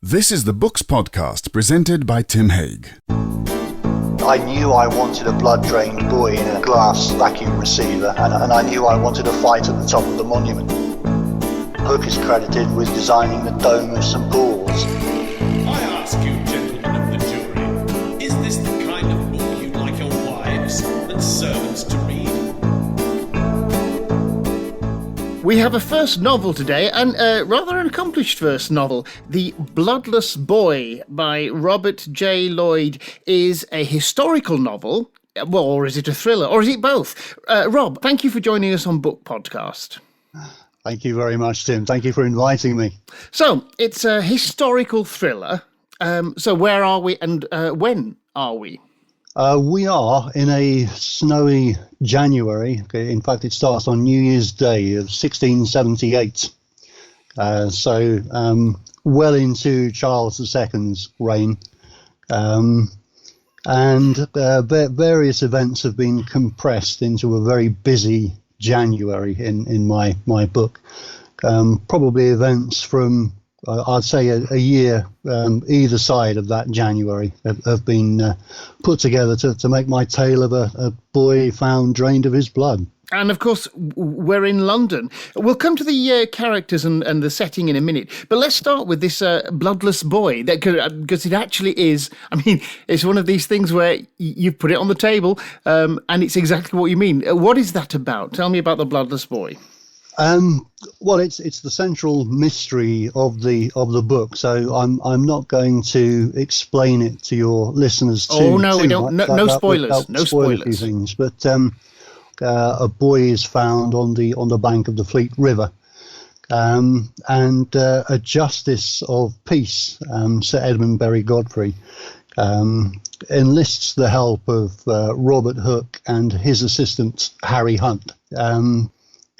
This is the Books Podcast presented by Tim Hague. I knew I wanted a blood-drained buoy in a glass vacuum receiver, and I knew I wanted a fight at the top of the monument. Hook is credited with designing the dome of St. Paul's. I ask you, gentlemen of the jury, is this the kind of book you'd like your wives and servants to read? We have a first novel today, and rather an accomplished first novel. The Bloodless Boy by Robert J. Lloyd is a historical novel, well, or is it a thriller, or is it both? Rob, thank you for joining us on Book Podcast. Thank you very much, Tim. Thank you for inviting me. So, it's a historical thriller. So where are we and when are we? We are in a snowy January. In fact, it starts on New Year's Day of 1678. Well into Charles II's reign. Various events have been compressed into a very busy January in my book. Probably events from I'd say a year either side of that January have been put together to make my tale of a boy found drained of his blood. And of course, we're in London. We'll come to the characters and the setting in a minute. But let's start with this bloodless boy, because it actually is, I mean, it's one of these things where you've put it on the table and it's exactly what you mean. What is that about? Tell me about the bloodless boy. Well, it's the central mystery of the book, so I'm not going to explain it to your listeners. We don't. No spoilers. No spoilers. Things, but a boy is found on the bank of the Fleet River, and a justice of peace, Sir Edmund Berry Godfrey, enlists the help of Robert Hooke and his assistant Harry Hunt.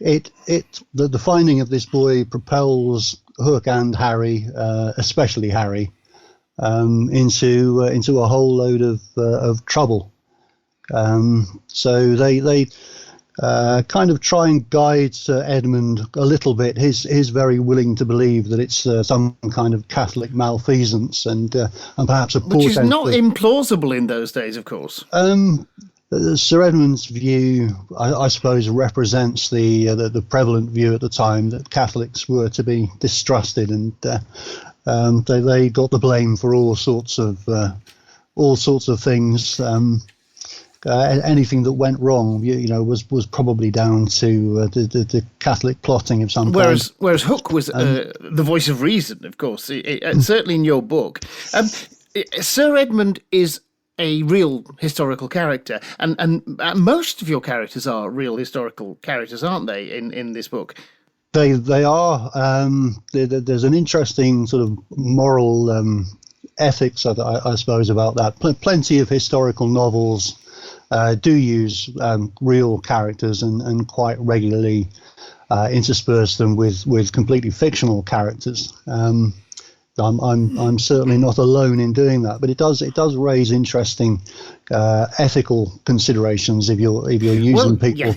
The finding of this boy propels Hook and Harry, especially Harry, into a whole load of trouble. So they kind of try and guide Sir Edmund a little bit. He's very willing to believe that it's some kind of Catholic malfeasance and perhaps a portent. Which is not implausible in those days, of course. Sir Edmund's view, I suppose, represents the prevalent view at the time that Catholics were to be distrusted, and they got the blame for all sorts of things. Anything that went wrong, was probably down to the Catholic plotting of some kind. Whereas Hooke was the voice of reason, of course. Certainly in your book, Sir Edmund is a real historical character, and most of your characters are real historical characters, aren't they? In this book, they are. There's an interesting sort of moral ethics, I suppose, about that. Plenty of historical novels do use real characters and quite regularly intersperse them with completely fictional characters. I'm certainly not alone in doing that, but it does raise interesting ethical considerations if you're using people,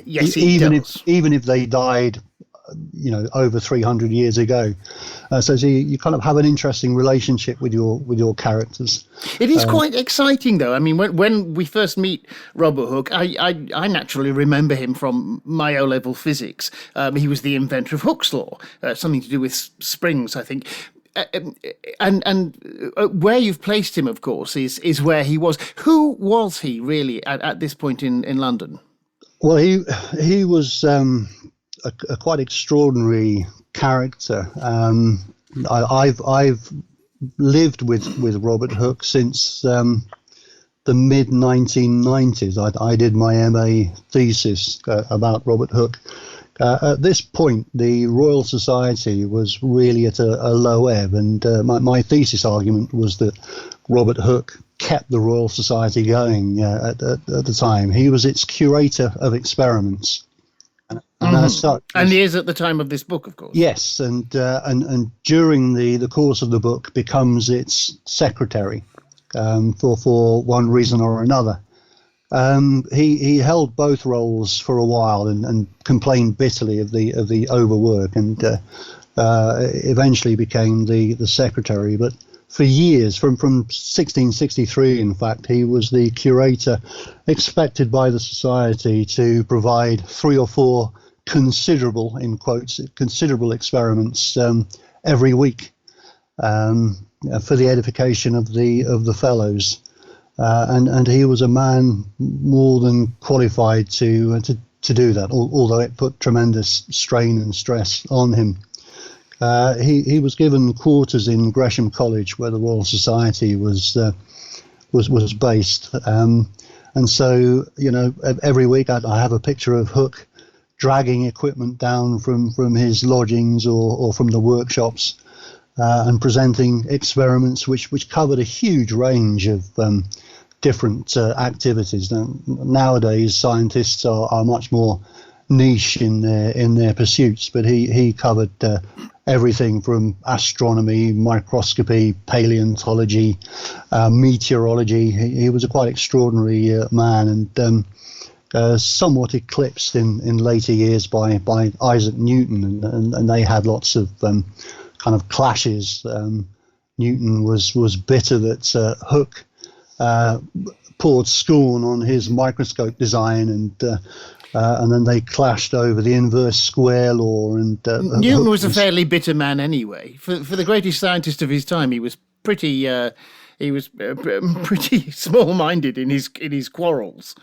even if they died, over 300 years ago. So you kind of have an interesting relationship with your characters. It is quite exciting, though. I mean, when we first meet Robert Hooke, I naturally remember him from my O-level physics. He was the inventor of Hooke's law, something to do with springs, I think. And where you've placed him, of course, is where he was. Who was he really at this point in London? Well, he was a quite extraordinary character. I've lived with Robert Hooke since the mid 1990s. I did my MA thesis about Robert Hooke. At this point, the Royal Society was really at a low ebb, and my thesis argument was that Robert Hooke kept the Royal Society going at the time. He was its curator of experiments. And as such, and he is at the time of this book, of course. Yes, and during the course of the book becomes its secretary for one reason or another. He held both roles for a while and complained bitterly of the overwork, and eventually became the secretary. But for years, from 1663, in fact, he was the curator expected by the society to provide 3 or 4 considerable, in quotes, considerable experiments every week for the edification of the fellows. And he was a man more than qualified to do that, although it put tremendous strain and stress on him. He was given quarters in Gresham College, where the Royal Society was based, and so every week I have a picture of Hooke dragging equipment down from his lodgings or from the workshops, and presenting experiments which covered a huge range of different activities. Nowadays, scientists are much more niche in their pursuits, but he covered everything from astronomy, microscopy, paleontology, meteorology. He was a quite extraordinary man, and somewhat eclipsed in later years by Isaac Newton, and they had lots of kind of clashes. Newton was bitter that Hooke poured scorn on his microscope design, and then they clashed over the inverse square law. And Newton was a fairly bitter man anyway. For the greatest scientist of his time, he was pretty small-minded in his quarrels.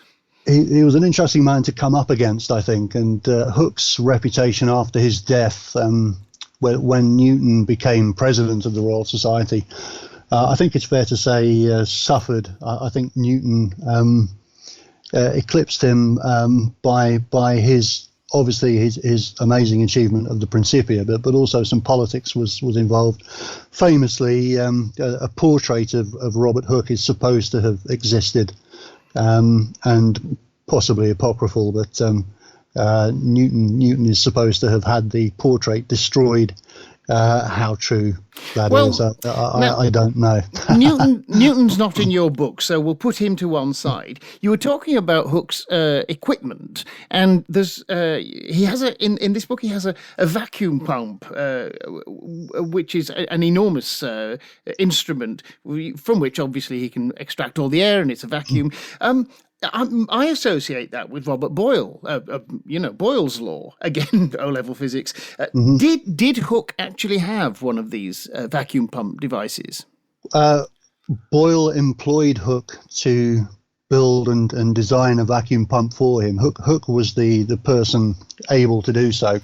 He was an interesting man to come up against, I think, and Hooke's reputation after his death, when Newton became president of the Royal Society, I think it's fair to say suffered. I think Newton eclipsed him by his amazing achievement of the Principia, but also some politics was involved. Famously, a portrait of Robert Hooke is supposed to have existed, and possibly apocryphal, but Newton is supposed to have had the portrait destroyed. How true that is, I don't know. Newton's not in your book, so we'll put him to one side. You were talking about Hooke's equipment, and there's he has in this book he has a vacuum pump, which is an enormous instrument from which obviously he can extract all the air, and it's a vacuum. I associate that with Robert Boyle, Boyle's law, again, O-level physics. Did Hooke actually have one of these vacuum pump devices? Boyle employed Hooke to build and design a vacuum pump for him. Hooke was the person able to do so.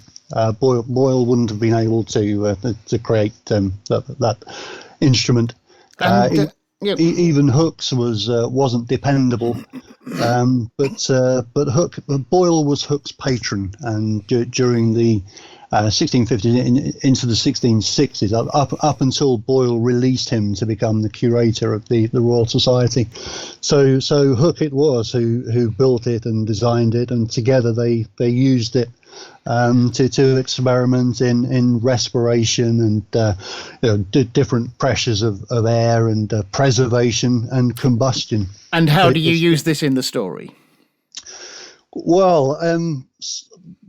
Boyle wouldn't have been able to create that instrument. Even Hooke's wasn't dependable, but Boyle was Hooke's patron, and during the 1650s into the 1660s, up until Boyle released him to become the curator of the Royal Society. So Hooke it was who built it and designed it, and together they used it to experiment in respiration and different pressures of air and preservation and combustion. And how do you use this in the story? Well,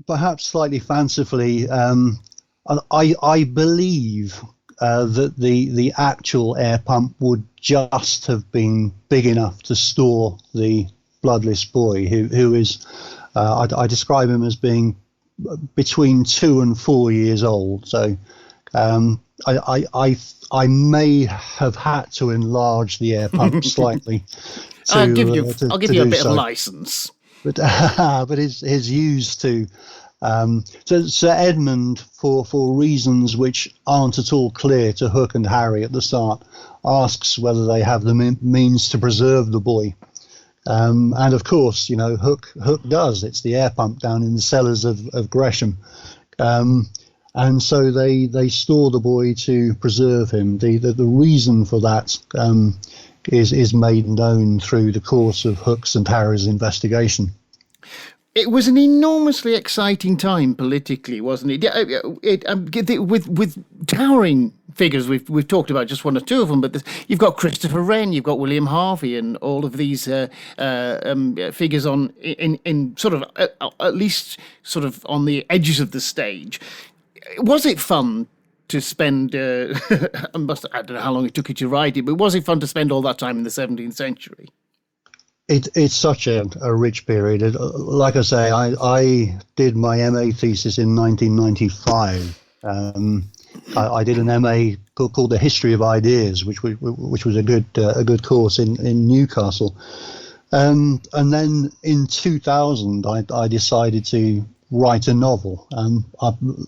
perhaps slightly fancifully, I believe that the actual air pump would just have been big enough to store the bloodless boy, who is, I describe him as being between 2 and 4 years old. So I may have had to enlarge the air pump slightly. I'll give you a bit of license. But is used to. So Sir Edmund, for reasons which aren't at all clear to Hooke and Harry at the start, asks whether they have the means to preserve the boy. And of course, Hooke does. It's the air pump down in the cellars of Gresham. And so they store the boy to preserve him. The reason for that is made known through the course of Hooke's and Harry's investigation. It was an enormously exciting time politically, wasn't it? With towering figures, we've talked about just one or two of them, but you've got Christopher Wren, you've got William Harvey, and all of these figures in sort of at least sort of on the edges of the stage. Was it fun to spend? I don't know how long it took you to write it, but was it fun to spend all that time in the 17th century? It's such a rich period. Like I say, I did my MA thesis in 1995. I did an MA called The History of Ideas, which was a good course in Newcastle. And then in 2000, I decided to write a novel.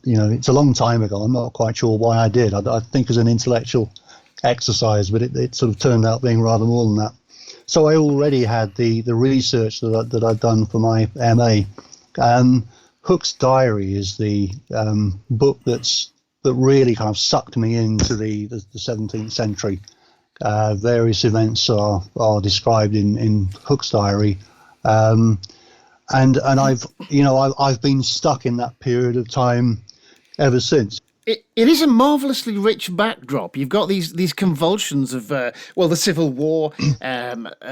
It's a long time ago. I'm not quite sure why I did. I think it was an intellectual exercise, but it sort of turned out being rather more than that. So I already had the research that I'd done for my MA. Hook's Diary is the book that really kind of sucked me into the 17th century. Various events are described in Hook's Diary, and I've been stuck in that period of time ever since. It is a marvelously rich backdrop. You've got these convulsions of the Civil War,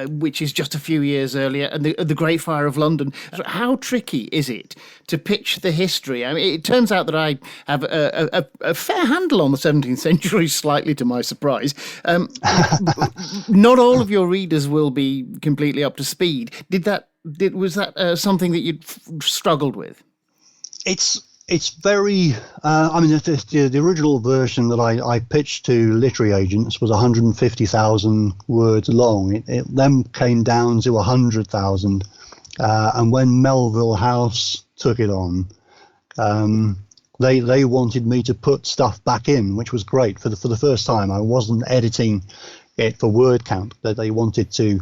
which is just a few years earlier, and the Great Fire of London. How tricky is it to pitch the history? I mean, it turns out that I have a fair handle on the 17th century, slightly to my surprise. Not all of your readers will be completely up to speed. Was that something that you'd struggled with? It's very, the original version that I pitched to literary agents was 150,000 words long. It then came down to 100,000. And when Melville House took it on, they wanted me to put stuff back in, which was great. For the first time, I wasn't editing it for word count, that they wanted to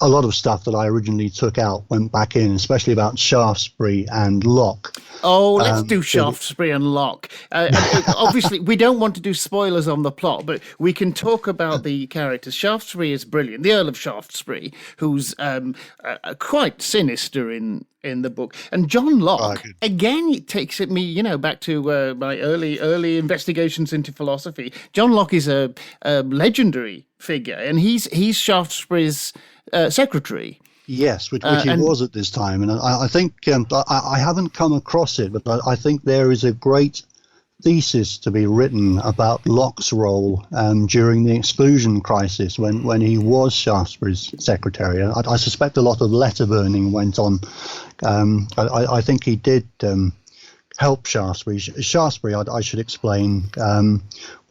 a lot of stuff that I originally took out went back in, especially about Shaftesbury and Locke. Oh, let's do Shaftesbury and Locke. Obviously, we don't want to do spoilers on the plot, but we can talk about the characters. Shaftesbury is brilliant. The Earl of Shaftesbury, who's quite sinister in the book. And John Locke, again, it takes me, back to my early investigations into philosophy. John Locke is a legendary figure, and he's Shaftesbury's secretary. Yes, which he was at this time. And I think I haven't come across it, but I think there is a great thesis to be written about Locke's role during the exclusion crisis when he was Shaftesbury's secretary. I suspect a lot of letter burning went on. I think he did help Shaftesbury. Shaftesbury, I should explain,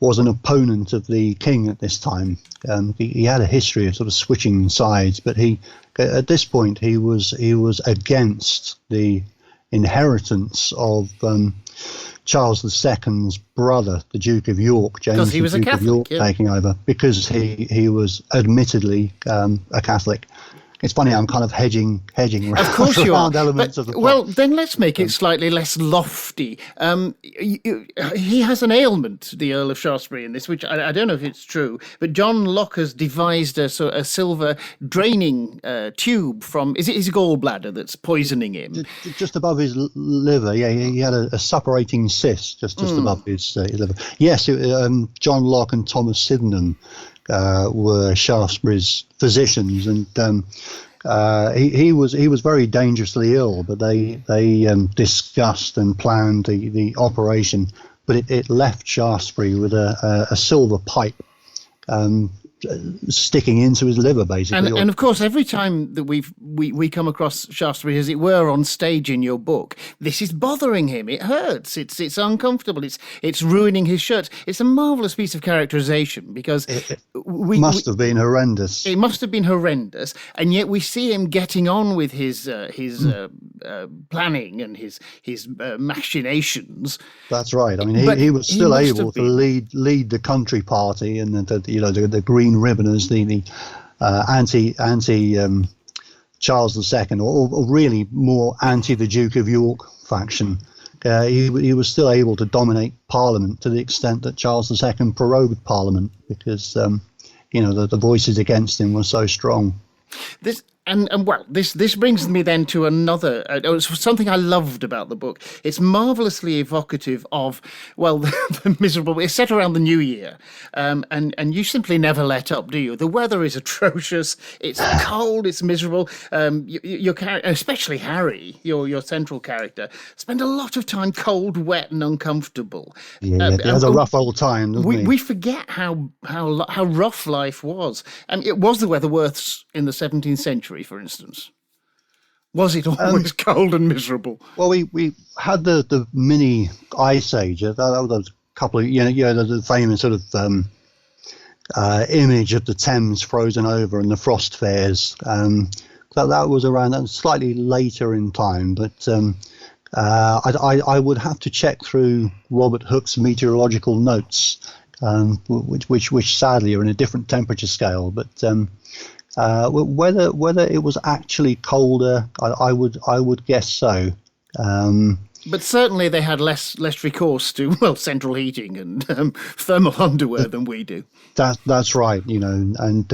was an opponent of the king at this time. He had a history of sort of switching sides, but at this point he was against the inheritance of Charles II's brother, the Duke of York, James the Duke of York, taking over, because he was admittedly a Catholic. It's funny, I'm kind of hedging around, of course you are. Elements of the plot. Well, then let's make it slightly less lofty. He has an ailment, the Earl of Shaftesbury, in this, which I don't know if it's true, but John Locke has devised a silver draining tube from, is it his gallbladder that's poisoning him? Just above his liver, yeah. He had a suppurating cyst just above his liver. Yes, John Locke and Thomas Sydenham were Shaftesbury's physicians, and he was very dangerously ill, but they discussed and planned the operation, but it left Shaftesbury with a silver pipe sticking into his liver, basically. And of course, every time that we come across Shaftesbury, as it were, on stage in your book, this is bothering him. It hurts. It's uncomfortable. It's ruining his shirts. It's a marvelous piece of characterization, because it must have been horrendous. It must have been horrendous, and yet we see him getting on with his planning and his machinations. That's right. I mean, he was still able to lead the country party and the Green Ribboners, the anti Charles II, or really more anti the Duke of York faction. He was still able to dominate Parliament to the extent that Charles II prorogued Parliament, because the voices against him were so strong. And well, this brings me then to another something I loved about the book. It's marvelously evocative of, well, the miserable. It's set around the New Year, and you simply never let up, do you? The weather is atrocious. It's cold. It's miserable. Your character, especially Harry, your central character, spend a lot of time cold, wet, and uncomfortable. Yeah, he has a rough old time, doesn't he? We forget how rough life was, and it was the weather worse in the 17th century, for instance. Was it always cold and miserable? Well, we had the mini ice age. That was a couple of the famous sort of image of the Thames frozen over and the frost fairs. That was around that slightly later in time, but I would have to check through Robert Hooke's meteorological notes, which sadly are in a different temperature scale, but. Whether it was actually colder, I would guess so. But certainly they had less recourse to central heating and thermal underwear than we do. That's right, and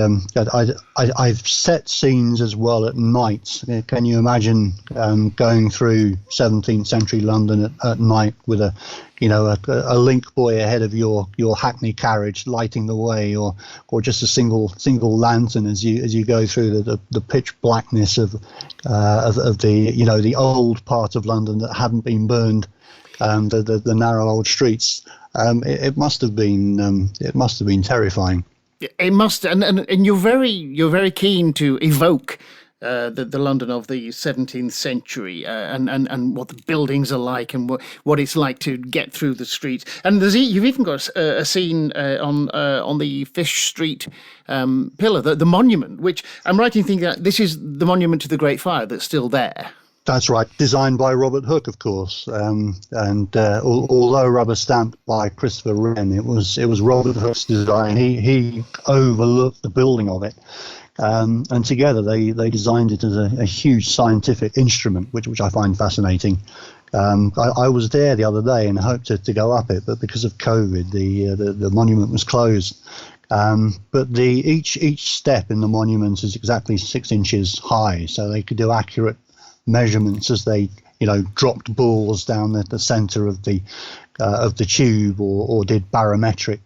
I've set scenes as well at night. Can you imagine going through 17th century London at night with a link boy ahead of your hackney carriage lighting the way, or just a single lantern as you go through the pitch blackness of the old part of London that hadn't been burned, the narrow old streets. It must have been terrifying. It must, and you're very keen to evoke the London of the 17th century, and what the buildings are like, and what it's like to get through the streets. And you've even got a scene on the Fish Street pillar, the monument, which I'm right in thinking that this is the monument to the Great Fire that's still there. That's right, designed by Robert Hooke, of course, and although rubber stamped by Christopher Wren, it was Robert Hooke's design. He overlooked the building of it. And together they designed it as a huge scientific instrument, which I find fascinating. I was there the other day and hoped to go up it, but because of COVID, the monument was closed. But each step in the monument is exactly 6 inches high, so they could do accurate measurements as they dropped balls down the center of the tube, or did barometric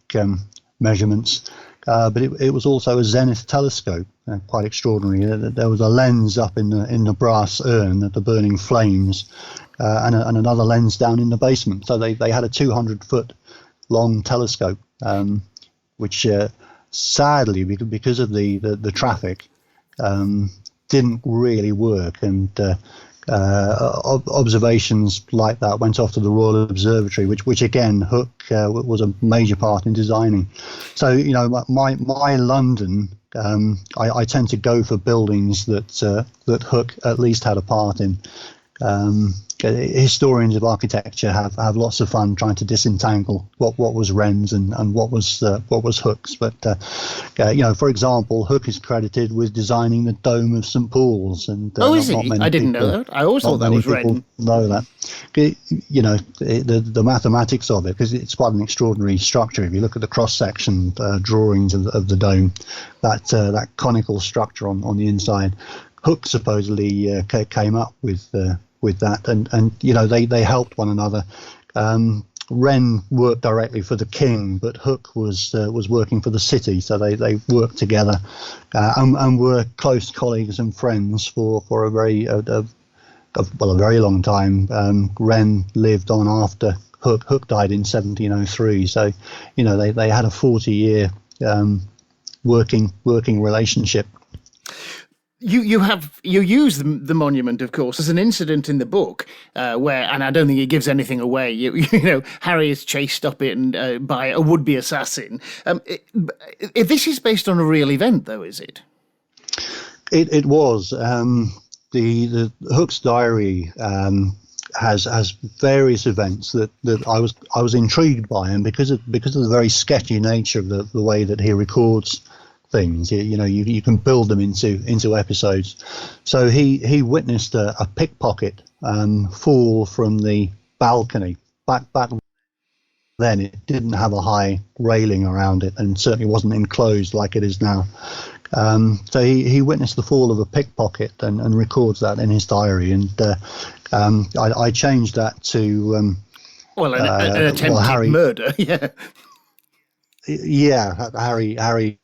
measurements. But it was also a zenith telescope, quite extraordinary. There was a lens up in the brass urn at the burning flames, and another lens down in the basement. So they had a 200-foot long telescope, which sadly, because of the traffic, didn't really work. And observations like that went off to the Royal Observatory, which again Hooke was a major part in designing. So my London, I tend to go for buildings that Hooke at least had a part in. Historians of architecture have lots of fun trying to disentangle what was Wren's and what was Hooke's. But for example, Hooke is credited with designing the dome of St Paul's. And is he? I didn't know that. I always thought that was Wren. Know that. The mathematics of it, because it's quite an extraordinary structure. If you look at the cross section drawings of the dome, that conical structure on the inside, Hooke supposedly came up with that, and they helped one another. Wren worked directly for the king, but Hooke was working for the city, so they worked together and were close colleagues and friends for a very long time. Wren lived on after Hooke. Hooke died in 1703, so they had a 40-year working relationship. You use the monument, of course, as an incident in the book where, and I don't think it gives anything away. Harry is chased up it by a would-be assassin. If this is based on a real event, though, is it? It was. The Hooke's diary has various events that I was intrigued by, and because of the very sketchy nature of the way that he records things, you can build them into episodes. So he witnessed a pickpocket fall from the balcony. Back then, it didn't have a high railing around it, and certainly wasn't enclosed like it is now. So he witnessed the fall of a pickpocket and records that in his diary. And I changed that to an attempted murder. Yeah, Harry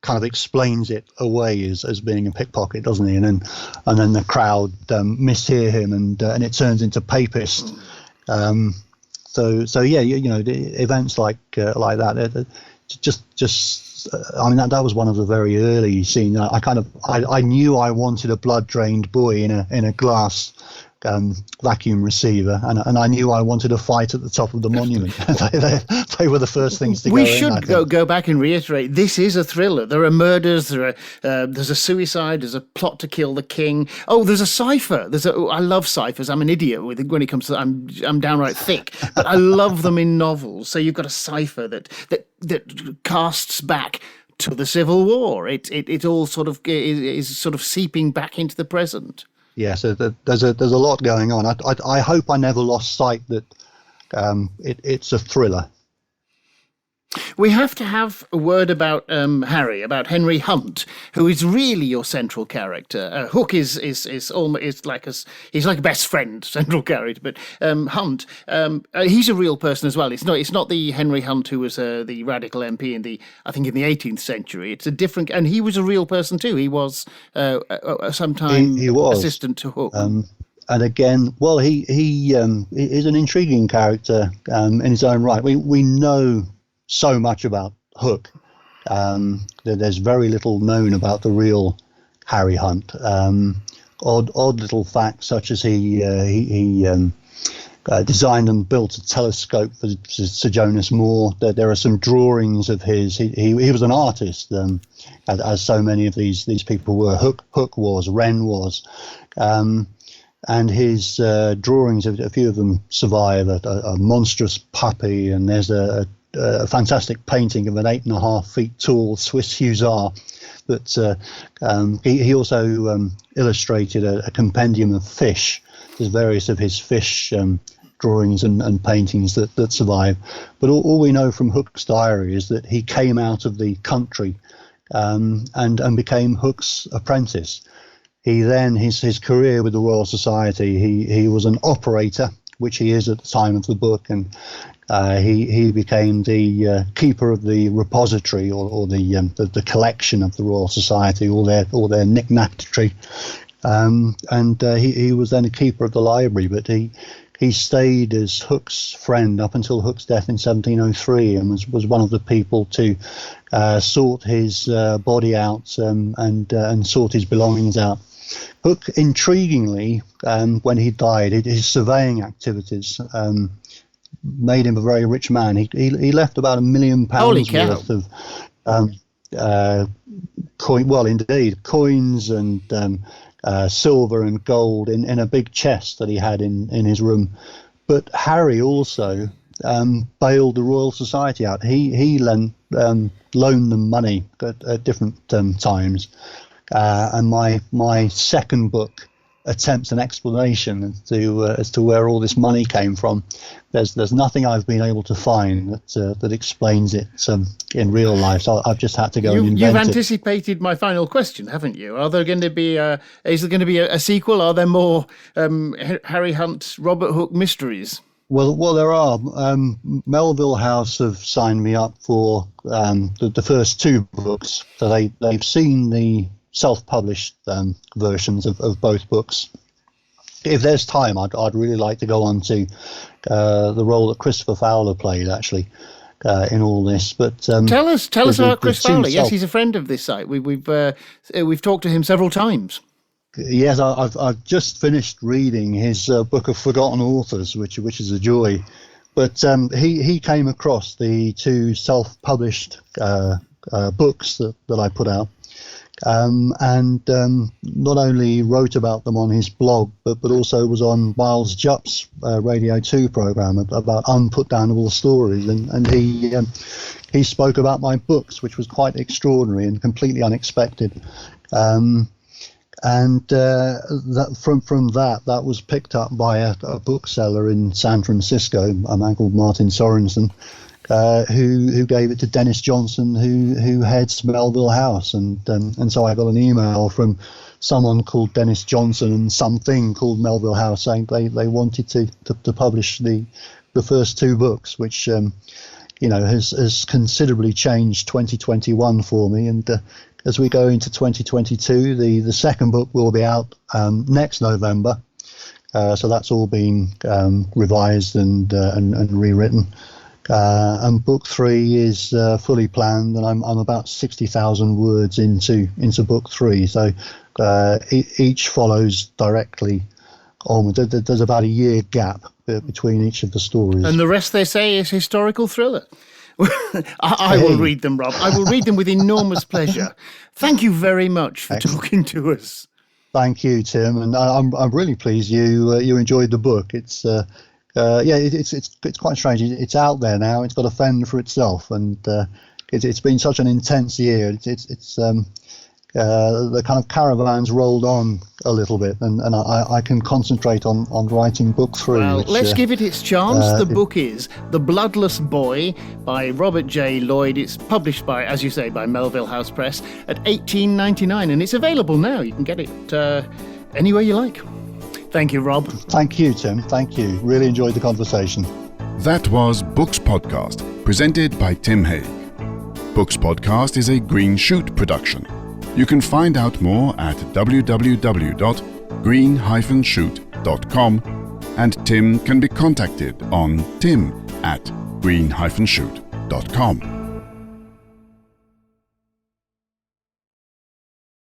kind of explains it away as being a pickpocket, doesn't he? And then the crowd mishear him, and it turns into papist. So yeah, events like that. I mean, that was one of the very early scenes. I knew I wanted a blood drained buoy in a glass vacuum receiver, and I knew I wanted a fight at the top of the monument. they were the first things to go in. We should go back and reiterate, this is a thriller. There are murders, there's a suicide, there's a plot to kill the king. Oh, there's a cipher. I love ciphers. I'm an idiot when it comes to I'm downright thick, but I love them in novels. So you've got a cipher that casts back to the Civil War. It all sort of is sort of seeping back into the present. Yeah, so there's a lot going on. I hope I never lost sight that it's a thriller. We have to have a word about Harry, about Henry Hunt, who is really your central character. Hook is almost like he's like a best friend central character, but Hunt, he's a real person as well. It's not the Henry Hunt who was the radical MP in the 18th century. It's a different, and he was a real person too. He was sometime he was assistant to Hook. And again, well, he is an intriguing character in his own right. We know so much about Hook. There's very little known about the real Harry Hunt. Odd little facts such as he designed and built a telescope for Sir Jonas Moore. There are some drawings of his. He was an artist, as so many of these people were. Hook was, Wren was. And his drawings, a few of them survive, a monstrous puppy, and there's a fantastic painting of an 8.5 feet tall Swiss hussar. But he also illustrated a compendium of fish. There's various of his fish drawings and paintings that survive. But all we know from Hook's diary is that he came out of the country and became Hook's apprentice. He then, his career with the Royal Society, he was an operator, which he is at the time of the book, and he became the keeper of the repository or the collection of the Royal Society, all their knick-knacketry, and he was then a keeper of the library. But he stayed as Hook's friend up until Hook's death in 1703, and was one of the people to sort his body out and sort his belongings out. Hook, intriguingly, when he died, his surveying activities made him a very rich man. He left about £1 million worth of coins and silver and gold in a big chest that he had in his room. But Harry also bailed the Royal Society out. He loaned them money at different times. And my second book attempts an explanation as to where all this money came from. There's nothing I've been able to find that explains it in real life. So I've just had to go and invent it. You've anticipated my final question, haven't you? Is there going to be a sequel? Are there more Harry Hunt, Robert Hooke mysteries? Well, there are. Melville House have signed me up for the first two books. So they've seen the self-published versions of both books. If there's time, I'd really like to go on to the role that Christopher Fowler played, actually, in all this. But tell us about Chris Fowler. Yes, he's a friend of this site. We've talked to him several times. Yes, I've just finished reading his book of forgotten authors, which is a joy. But he came across the two self-published books that I put out. And not only wrote about them on his blog, but also was on Miles Jupp's Radio 2 program about unputdownable stories, and he spoke about my books, which was quite extraordinary and completely unexpected. And that from that was picked up by a bookseller in San Francisco, a man called Martin Sorensen. who gave it to Dennis Johnson, who heads Melville House, and so I got an email from someone called Dennis Johnson and something called Melville House saying they wanted to publish the first 2 books, which has considerably changed 2021 for me. And as we go into 2022, the second book will be out next November. So that's all been revised and rewritten. And book 3 is fully planned, and I'm about 60,000 words into book 3. So each follows directly onward. There's about a year gap between each of the stories. And the rest, they say, is historical thriller. I will read them, Rob. I will read them with enormous pleasure. Thank you very much for talking to us. Thank you, Tim, and I'm really pleased you enjoyed the book. It's it's quite strange. It's out there now. It's got a fend for itself, and it's been such an intense year. It's the kind of caravan's rolled on a little bit, and I can concentrate on writing book 3. Well, which, let's give it its chance. The book is The Bloodless Boy by Robert J. Lloyd. It's published by, as you say, by Melville House Press at $18.99, and it's available now. You can get it anywhere you like. Thank you, Rob. Thank you, Tim. Thank you. Really enjoyed the conversation. That was Books Podcast, presented by Tim Haig. Books Podcast is a Green Shoot production. You can find out more at www.green-shoot.com, and Tim can be contacted on tim@green-shoot.com.